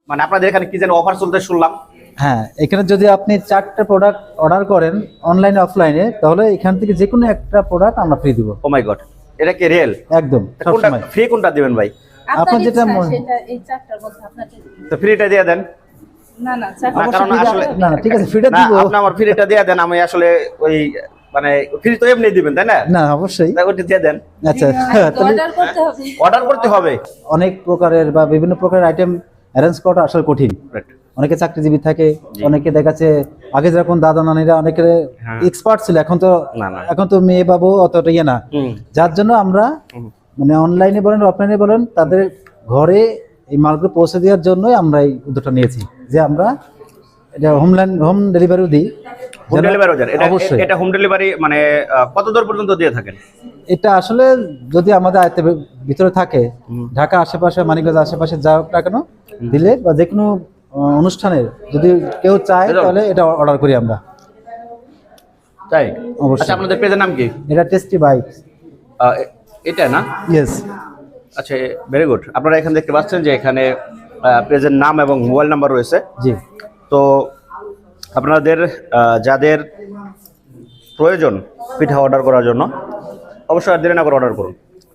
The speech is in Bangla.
মানে আপনাদের এখানে কি যেন অফার চলতে শুনলাম। হ্যাঁ, এখানে যদি আপনি 4টা প্রোডাক্ট অর্ডার করেন অনলাইনে অফলাইনে, তাহলে এখান থেকে যে কোনো একটা প্রোডাক্ট আমরা ফ্রি দিব। ও মাই গড, এটা কি রিয়েল? একদম কোনটা সবসময়। ফ্রি, কোনটা দিবেন ভাই? আপনার যেটা সেটা এই চারটার মধ্যে আপনাকে তো ফ্রিটা দিয়ে দেন। না না, চারটা কারণ আসলে না ঠিক আছে, ফ্রিটা না, দিব। আপনি আমার ফ্রিটা দিয়ে দেন। আমি আসলে ওই মানে ফ্রি তো এমনি দিবেন তাই না? না অবশ্যই। তাই ওইটা দিয়ে দেন। আচ্ছা তাহলে অর্ডার করতে হবে। অর্ডার করতে হবে। অনেক প্রকারের বা বিভিন্ন প্রকারের আইটেম অ্যারেঞ্জ করাটা আসলে কঠিন। Right. অনেকে চাকরিজীবী থাকে, অনেকে দেখাচ্ছে আগে যেরকম দাদা নানিরা অনেকে হ্যাঁ। এক্সপার্ট ছিল, এখন তো না, না। এখন তো মেয়ে বাবু অতটা ইয়ে না। হুম। যার জন্য আমরা মানে অনলাইনে বলেন অফলাইনে বলেন তাদের ঘরে এই মালগুলো পৌঁছে দেওয়ার জন্যই আমরা এই উদ্যোগটা নিয়েছি, যে আমরা এটা হোম ডেলিভারিও দিই। হোম ডেলিভারি এটা অবশ্যই। এটা হোম ডেলিভারি মানে কত দূর পর্যন্ত দিয়ে থাকেন? এটা আসলে যদি আমাদের আয়ত্তের ভিতরে থাকে, ঢাকা আশেপাশে মানিকগঞ্জ আশেপাশে যা হোক না কেন দিলে, বা যে কোনো অনুষ্ঠানের যদি কেউ চায় তাহলে এটা অর্ডার করি আমরা। তাই? অবশ্যই। আচ্ছা, আপনাদের পেজের নাম কি? এটা টেস্টি বাইট। এটা না? ইয়েস। আচ্ছা, ভেরি গুড। আপনারা এখানে দেখতে পাচ্ছেন যে এখানে পেজের নাম এবং মোবাইল নাম্বার রয়েছে। জি। তো আপনাদের যাদের প্রয়োজন পিঠা অর্ডার করার জন্য অবশ্যই আর দেরি না করে অর্ডার করুন।